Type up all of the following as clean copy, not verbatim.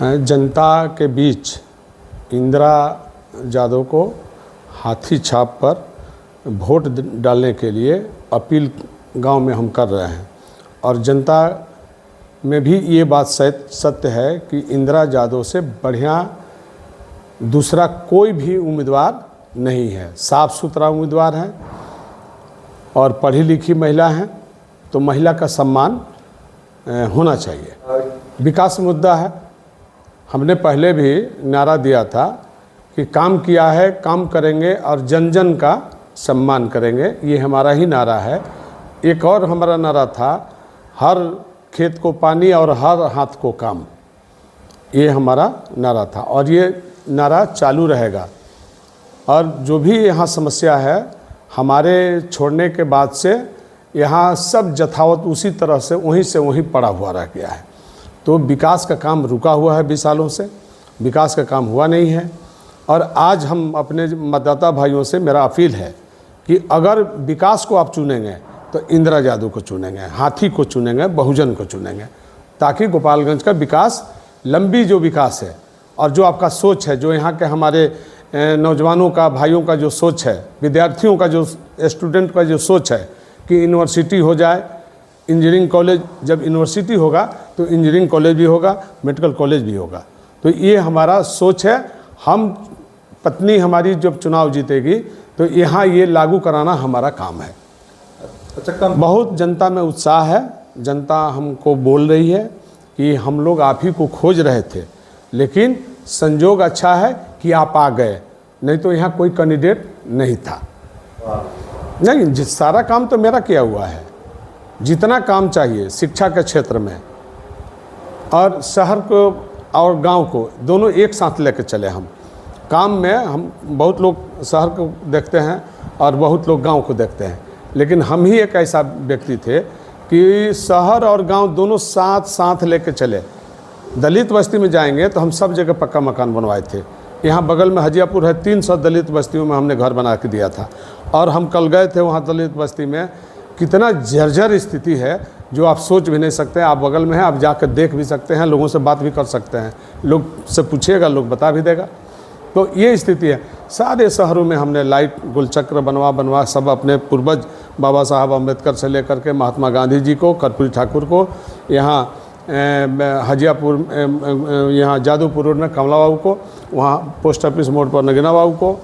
जनता के बीच इंदिरा यादव को हाथी छाप पर वोट डालने के लिए अपील गांव में हम कर रहे हैं। और जनता में भी ये बात सत्य है कि इंदिरा यादव से बढ़िया दूसरा कोई भी उम्मीदवार नहीं है। साफ सुथरा उम्मीदवार है और पढ़ी लिखी महिला है, तो महिला का सम्मान होना चाहिए। विकास मुद्दा है। हमने पहले भी नारा दिया था कि काम किया है, काम करेंगे और जन जन का सम्मान करेंगे। ये हमारा ही नारा है। एक और हमारा नारा था, हर खेत को पानी और हर हाथ को काम। ये हमारा नारा था और ये नारा चालू रहेगा। और जो भी यहाँ समस्या है, हमारे छोड़ने के बाद से यहाँ सब यथावत उसी तरह से वहीं पड़ा हुआ रह गया है। तो विकास का काम रुका हुआ है 20 सालों से, विकास का काम हुआ नहीं है। और आज हम अपने मतदाता भाइयों से मेरा अपील है कि अगर विकास को आप चुनेंगे तो इंदिरा यादव को चुनेंगे, हाथी को चुनेंगे, बहुजन को चुनेंगे, ताकि गोपालगंज का विकास, लंबी जो विकास है और जो आपका सोच है, जो यहाँ के हमारे नौजवानों का, भाइयों का जो सोच है, विद्यार्थियों का जो, स्टूडेंट का जो सोच है कि यूनिवर्सिटी हो जाए, इंजीनियरिंग कॉलेज, जब यूनिवर्सिटी होगा तो इंजीनियरिंग कॉलेज भी होगा, मेडिकल कॉलेज भी होगा। तो ये हमारा सोच है। हम पत्नी हमारी जब चुनाव जीतेगी तो यहाँ ये लागू कराना हमारा काम है। अच्छा, बहुत जनता में उत्साह है। जनता हमको बोल रही है कि हम लोग आप ही को खोज रहे थे, लेकिन संजोग अच्छा है कि आप आ गए, नहीं तो यहाँ कोई कैंडिडेट नहीं था। नहीं, सारा काम तो मेरा किया हुआ है। जितना काम चाहिए शिक्षा के क्षेत्र में और शहर को और गांव को दोनों एक साथ लेकर चले हम काम में। हम बहुत लोग शहर को देखते हैं और बहुत लोग गांव को देखते हैं, लेकिन हम ही एक ऐसा व्यक्ति थे कि शहर और गांव दोनों साथ साथ लेकर चले। दलित बस्ती में जाएंगे तो हम सब जगह पक्का मकान बनवाए थे। यहाँ बगल में हजियापुर है, 300 दलित बस्तियों में हमने घर बना के दिया था। और हम कल गए थे वहाँ दलित बस्ती में, कितना जर्जर स्थिति है जो आप सोच भी नहीं सकते। आप बगल में हैं, आप जाकर देख भी सकते हैं, लोगों से बात भी कर सकते हैं, लोग से पूछिएगा, लोग बता भी देगा। तो ये स्थिति है। सारे शहरों में हमने लाइट गोलचक्र बनवा सब अपने पूर्वज बाबा साहब अम्बेडकर से लेकर के महात्मा गांधी जी को, कर्पूरी ठाकुर को, यहाँ हजियापुर, यहाँ जादूपुर रोड में कमला बाबू को, वहाँ पोस्ट ऑफिस मोड़ पर नगीना बाबू को,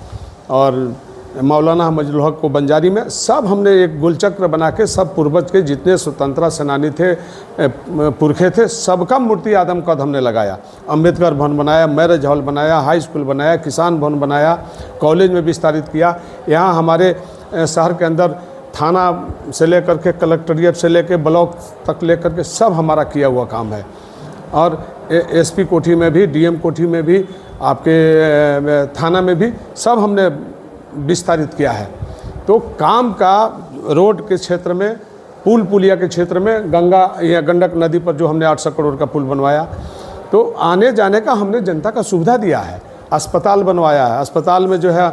और मौलाना मजलुल हक को बंजारी में, सब हमने एक गोलचक्र बना के सब पूर्वज के जितने स्वतंत्रता सेनानी थे, पुरखे थे, सबका मूर्ति आदम कद हमने लगाया। अम्बेडकर भवन बनाया, मैरिज हॉल बनाया, हाई स्कूल बनाया, किसान भवन बनाया, कॉलेज में विस्तारित किया। यहाँ हमारे शहर के अंदर थाना से लेकर के कलेक्ट्रेट से लेकर ब्लॉक तक लेकर के सब हमारा किया हुआ काम है। और एसपी कोठी में भी, डीएम कोठी में भी, आपके थाना में भी सब हमने विस्तारित किया है। तो काम का रोड के क्षेत्र में, पुल पुलिया के क्षेत्र में, गंगा या गंडक नदी पर जो हमने 800 करोड़ का पुल बनवाया, तो आने जाने का हमने जनता का सुविधा दिया है। अस्पताल बनवाया है, अस्पताल में जो है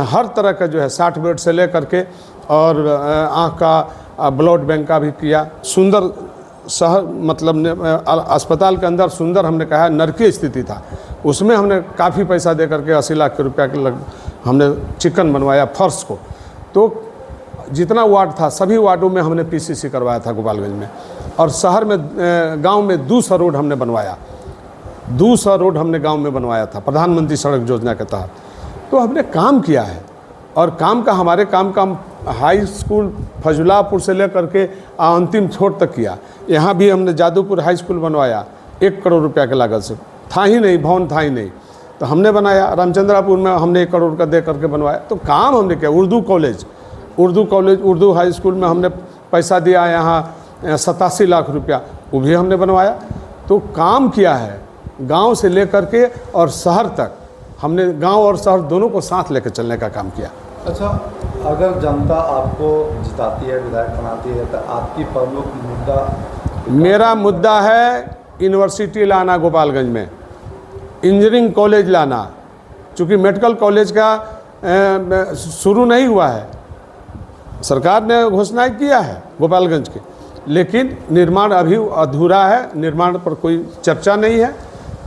हर तरह का जो है 60 बेड से लेकर के, और आँख का ब्लड बैंक का भी किया। सुंदर शहर, मतलब अस्पताल के अंदर सुंदर, हमने कहा नरकीय स्थिति था, उसमें हमने काफ़ी पैसा दे करके 80 लाख रुपया के हमने चिकन बनवाया, फर्श को। तो जितना वार्ड था सभी वार्डों में हमने पीसीसी करवाया था गोपालगंज में। और शहर में, गांव में 200 रोड हमने बनवाया, 200 रोड हमने गांव में बनवाया था प्रधानमंत्री सड़क योजना के तहत। तो हमने काम किया है। और काम का, हमारे काम का हाई स्कूल फजुलापुर से लेकर के अंतिम छोर तक किया। यहाँ भी हमने जादूपुर हाई स्कूल बनवाया 1 करोड़ रुपया के लागत से, था ही नहीं, भवन था ही नहीं, तो हमने बनाया। रामचंद्रापुर में हमने 1 करोड़ का दे करके बनवाया। तो काम हमने किया। Urdu college, Urdu high school में हमने पैसा दिया, यहाँ 87 लाख रुपया, वो भी हमने बनवाया। तो काम किया है गांव से लेकर के और शहर तक। हमने गांव और शहर दोनों को साथ लेकर चलने का काम किया। अच्छा, अगर जनता आपको जिताती है, विधायक बनाती है, तो आपकी प्रमुख मुद्दा? मेरा मुद्दा है यूनिवर्सिटी लाना गोपालगंज में, इंजीनियरिंग कॉलेज लाना। चूँकि मेडिकल कॉलेज का शुरू नहीं हुआ है, सरकार ने घोषणा किया है गोपालगंज के, लेकिन निर्माण अभी अधूरा है, निर्माण पर कोई चर्चा नहीं है।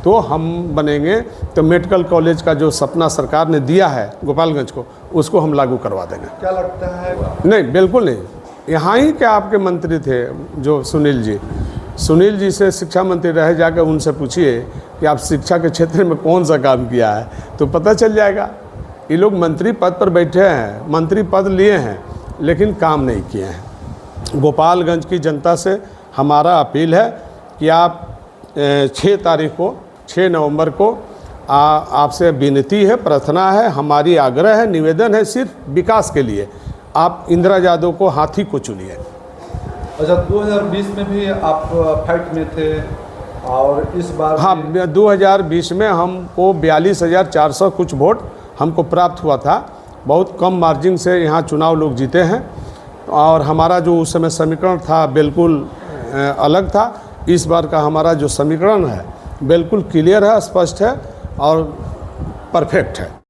तो हम बनेंगे, तो मेडिकल कॉलेज का जो सपना सरकार ने दिया है गोपालगंज को, उसको हम लागू करवा देंगे। क्या लगता है? नहीं, बिल्कुल नहीं। यहाँ ही के आपके मंत्री थे जो सुनील जी से शिक्षा मंत्री रहे, जाकर उनसे पूछिए कि आप शिक्षा के क्षेत्र में कौन सा काम किया है, तो पता चल जाएगा। ये लोग मंत्री पद पर बैठे हैं, मंत्री पद लिए हैं, लेकिन काम नहीं किए हैं। गोपालगंज की जनता से हमारा अपील है कि आप 6 तारीख को, 6 नवंबर को आपसे विनती है, प्रार्थना है, हमारी आग्रह है, निवेदन है, सिर्फ विकास के लिए आप इंदिरा यादव को हाथी को चुनिए। अच्छा, 2020 में भी आप फाइट में थे और इस बार? हाँ, 2020 में हमको 42,400 कुछ वोट हमको प्राप्त हुआ था। बहुत कम मार्जिन से यहाँ चुनाव लोग जीते हैं और हमारा जो उस समय समीकरण था बिल्कुल अलग था। इस बार का हमारा जो समीकरण है बिल्कुल क्लियर है, स्पष्ट है और परफेक्ट है।